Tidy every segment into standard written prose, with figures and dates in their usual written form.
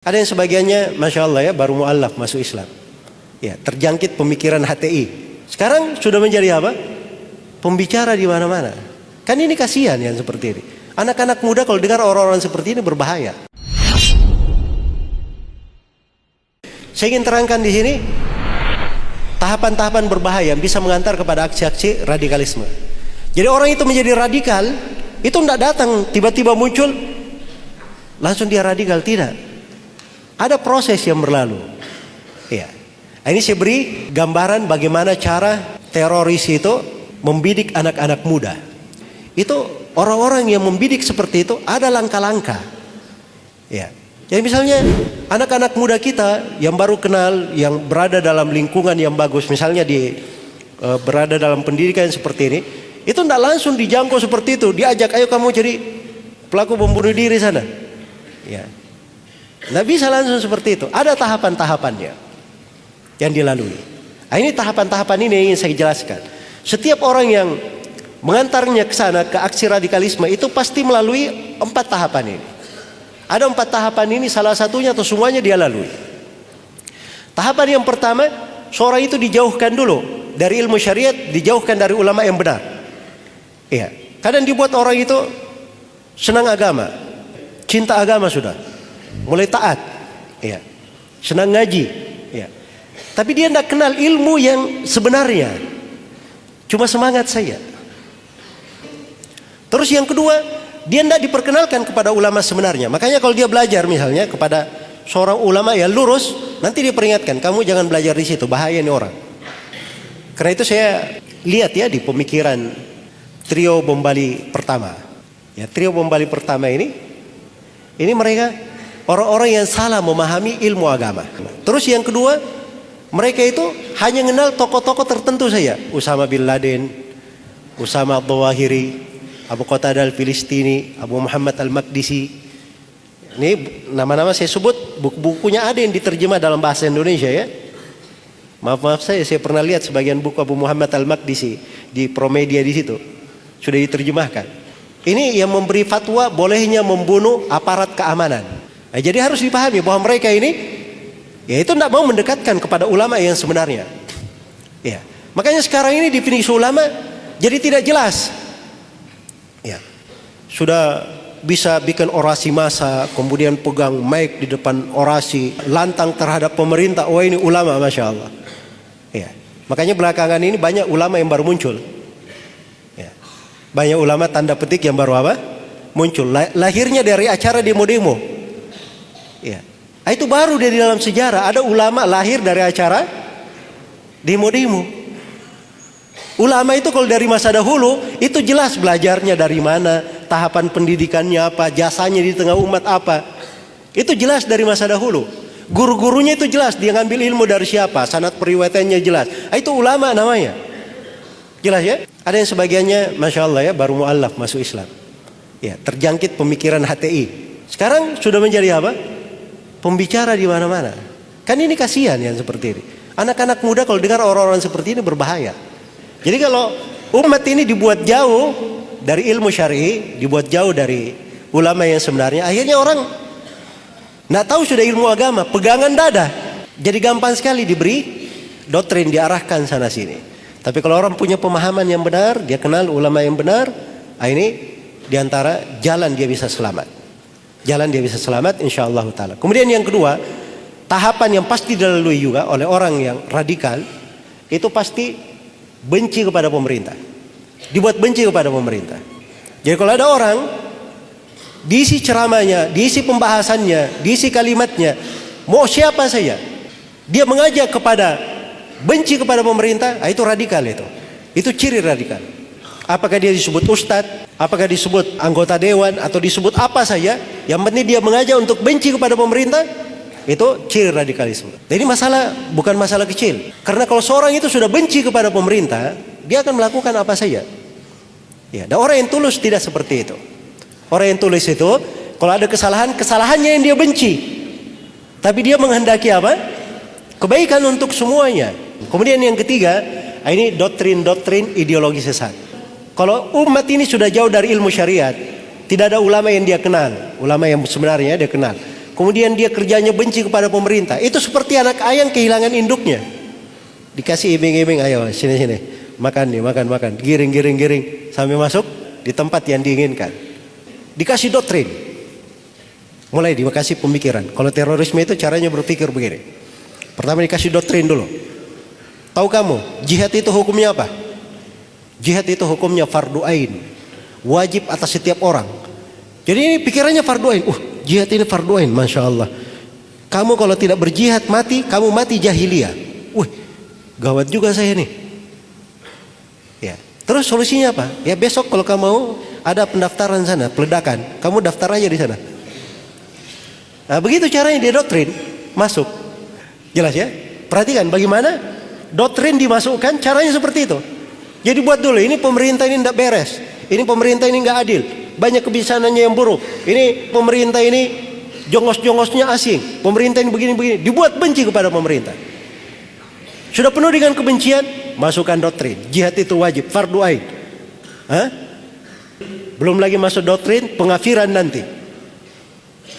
Ada yang sebagiannya, Masya Allah ya, baru mu'allaf masuk Islam. Ya, terjangkit pemikiran HTI. Sekarang sudah menjadi apa? Pembicara di mana-mana. Kan ini kasihan yang seperti ini. Anak-anak muda kalau dengar orang-orang seperti ini berbahaya. Saya ingin terangkan di sini tahapan-tahapan berbahaya yang bisa mengantar kepada aksi-aksi radikalisme. Jadi orang itu menjadi radikal, itu tidak datang tiba-tiba muncul langsung dia radikal, tidak. Ada proses yang berlalu. Ya. Ini saya beri gambaran bagaimana cara teroris itu membidik anak-anak muda. Itu orang-orang yang membidik seperti itu ada langkah-langkah. Ya. Jadi misalnya anak-anak muda kita yang baru kenal, yang berada dalam lingkungan yang bagus, misalnya berada dalam pendidikan seperti ini, itu tidak langsung dijangkau seperti itu. Diajak, ayo kamu jadi pelaku bom bunuh diri sana. Ya. Tidak bisa langsung seperti itu. Ada tahapan-tahapannya yang dilalui. Nah, ini tahapan-tahapan ini yang ingin saya jelaskan. Setiap orang yang mengantarnya ke sana, ke aksi radikalisme, itu pasti melalui 4 tahapan ini. Ada 4 tahapan ini, salah satunya atau semuanya dia lalui. Tahapan yang pertama, seorang itu dijauhkan dulu dari ilmu syariat, dijauhkan dari ulama yang benar. Iya. Kadang dibuat orang itu senang agama, cinta agama sudah. Mulai taat, ya, senang ngaji, ya. Tapi dia tidak kenal ilmu yang sebenarnya, cuma semangat saya. Terus yang kedua, dia tidak diperkenalkan kepada ulama sebenarnya. Makanya kalau dia belajar misalnya kepada seorang ulama yang lurus, nanti dia peringatkan, kamu jangan belajar di situ, bahaya nih orang. Karena itu saya lihat ya di pemikiran trio bom Bali pertama. Ya, trio bom Bali pertama ini mereka orang-orang yang salah memahami ilmu agama. Terus yang kedua, mereka itu hanya mengenal tokoh-tokoh tertentu saja. Usama bin Laden, Usama Al-Zawahiri, Abu Qatadah Al-Filistini, Abu Muhammad Al-Maqdisi. Ini nama-nama saya sebut, buku-bukunya ada yang diterjemah dalam bahasa Indonesia ya. Maaf saya pernah lihat sebagian buku Abu Muhammad Al-Maqdisi di Promedia di situ. Sudah diterjemahkan. Ini yang memberi fatwa bolehnya membunuh aparat keamanan. Nah, jadi harus dipahami bahwa mereka ini ya itu tidak mau mendekatkan kepada ulama yang sebenarnya. Ya. Makanya sekarang ini definisi ulama jadi tidak jelas. Ya. Sudah bisa bikin orasi massa, kemudian pegang mic di depan orasi, lantang terhadap pemerintah. Oh ini ulama, Masya Allah. Ya. Makanya belakangan ini banyak ulama yang baru muncul. Ya. Banyak ulama tanda petik yang baru apa? Muncul. Lahirnya dari acara demo-demo. Ya. Itu baru dari dalam sejarah. Ada ulama lahir dari acara demo-demo. Ulama itu kalau dari masa dahulu itu jelas belajarnya dari mana, tahapan pendidikannya apa, jasanya di tengah umat apa. Itu jelas dari masa dahulu. Guru-gurunya itu jelas, dia ngambil ilmu dari siapa, sanad periwayatannya jelas. Itu ulama namanya. Jelas ya? Ada yang sebagiannya, Masya Allah ya, baru mu'allaf masuk Islam. Ya, terjangkit pemikiran HTI. Sekarang sudah menjadi apa? Pembicara di mana-mana. Kan ini kasihan yang seperti ini. Anak-anak muda kalau dengar orang-orang seperti ini berbahaya. Jadi kalau umat ini dibuat jauh dari ilmu syar'i, dibuat jauh dari ulama yang sebenarnya, akhirnya orang nggak tahu sudah ilmu agama, pegangan dada. Jadi gampang sekali diberi doktrin, diarahkan sana sini. Tapi kalau orang punya pemahaman yang benar, dia kenal ulama yang benar, ini diantara jalan dia bisa selamat. Jalan dia bisa selamat insyaallah ta'ala. Kemudian yang kedua, tahapan yang pasti dilalui juga oleh orang yang radikal, itu pasti benci kepada pemerintah. Dibuat benci kepada pemerintah. Jadi kalau ada orang, diisi ceramahnya, diisi pembahasannya, diisi kalimatnya, mau siapa saja, dia mengajak kepada benci kepada pemerintah, itu radikal itu. Itu ciri radikal. Apakah dia disebut ustadz, apakah disebut anggota dewan, atau disebut apa saja, yang penting dia mengajak untuk benci kepada pemerintah, itu ciri radikalisme. Jadi masalah bukan masalah kecil. Karena kalau seorang itu sudah benci kepada pemerintah, dia akan melakukan apa saja. Ya, dan orang yang tulus tidak seperti itu. Orang yang tulus itu, kalau ada kesalahan, kesalahannya yang dia benci. Tapi dia menghendaki apa? Kebaikan untuk semuanya. Kemudian yang ketiga, ini doktrin-doktrin ideologi sesat. Kalau umat ini sudah jauh dari ilmu syariat, tidak ada ulama yang dia kenal, ulama yang sebenarnya dia kenal. kemudian dia kerjanya benci kepada pemerintah. Itu seperti anak ayam kehilangan induknya. Dikasih iming-iming, ayo sini, makan nih, makan, giring, sampai masuk di tempat yang diinginkan. Dikasih doktrin, mulai dikasih pemikiran. Kalau terorisme itu caranya berpikir begini. Pertama dikasih doktrin dulu. Tahu kamu, jihad itu hukumnya apa? Jihad itu hukumnya fardu ain, wajib atas setiap orang. Jadi ini pikirannya fardu ain. Jihad ini fardu ain, masya Allah. Kamu kalau tidak berjihad mati, kamu mati jahiliyah. Gawat juga saya nih. Ya, terus solusinya apa? Ya besok kalau kamu mau ada pendaftaran sana, peledakan, kamu daftar aja di sana. Nah, begitu caranya dia doktrin masuk. Jelas ya? Perhatikan bagaimana doktrin dimasukkan, caranya seperti itu. Jadi buat dulu, ini pemerintah ini tidak beres, ini pemerintah ini nggak adil, banyak kebijakannya yang buruk, ini pemerintah ini jongos-jongosnya asing, pemerintah ini begini-begini, dibuat benci kepada pemerintah. Sudah penuh dengan kebencian, masukkan doktrin. Jihad itu wajib, fardu ain. Belum lagi masuk doktrin, pengafiran nanti.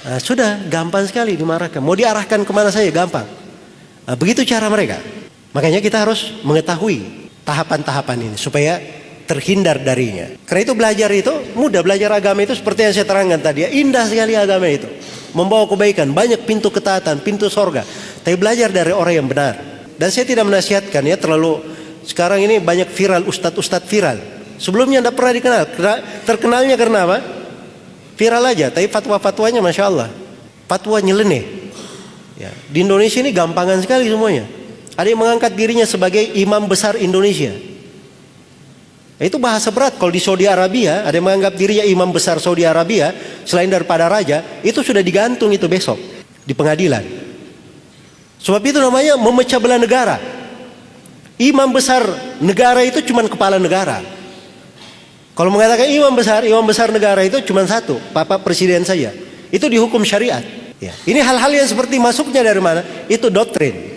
Nah, sudah gampang sekali dimarahkan. Mau diarahkan kemana saja gampang. Nah, begitu cara mereka. Makanya kita harus mengetahui tahapan-tahapan ini supaya terhindar darinya. Karena itu belajar itu mudah, belajar agama itu seperti yang saya terangkan tadi. Ya, indah sekali agama itu. Membawa kebaikan, banyak pintu ketaatan, pintu sorga. Tapi belajar dari orang yang benar. Dan saya tidak menasihatkan ya terlalu, sekarang ini banyak viral, ustadz viral. Sebelumnya tidak pernah dikenal, terkenalnya karena apa? Viral aja, tapi fatwa-fatwanya masya Allah, fatwa nyeleneh. Ya, di Indonesia ini gampangan sekali semuanya. Ada yang mengangkat dirinya sebagai imam besar Indonesia. Itu bahasa berat. Kalau di Saudi Arabia ada yang menganggap dirinya imam besar Saudi Arabia selain daripada raja, itu sudah digantung itu besok di pengadilan. Sebab itu namanya memecah belah negara. Imam besar negara itu cuma kepala negara. Kalau mengatakan imam besar negara itu cuma satu, Bapak Presiden saja. Itu dihukum syariat. Ya. Ini hal-hal yang seperti masuknya dari mana? Itu doktrin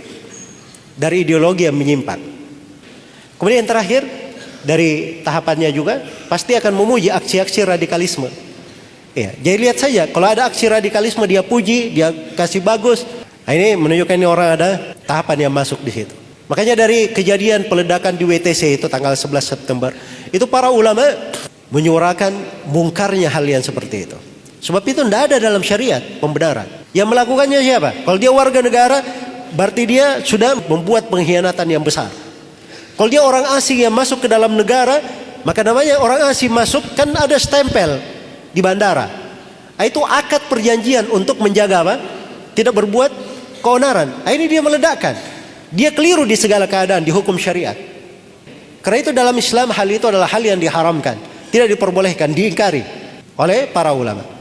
dari ideologi yang menyimpang. Kemudian yang terakhir dari tahapannya juga pasti akan memuji aksi-aksi radikalisme. Ya, jadi lihat saja kalau ada aksi radikalisme dia puji, dia kasih bagus. Nah, ini menunjukkan ini orang ada tahapan yang masuk di situ. Makanya dari kejadian peledakan di WTC itu tanggal 11 September, itu para ulama menyuarakan mungkarnya hal yang seperti itu. Sebab itu tidak ada dalam syariat pembenaran. Yang melakukannya siapa? Kalau dia warga negara, berarti dia sudah membuat pengkhianatan yang besar. Kalau dia orang asing yang masuk ke dalam negara, maka namanya orang asing masuk kan ada stempel di bandara. Itu akad perjanjian untuk menjaga apa? Tidak berbuat keonaran. Ini dia meledakkan. Dia keliru di segala keadaan di hukum syariat. Karena itu dalam Islam hal itu adalah hal yang diharamkan, tidak diperbolehkan, diingkari oleh para ulama.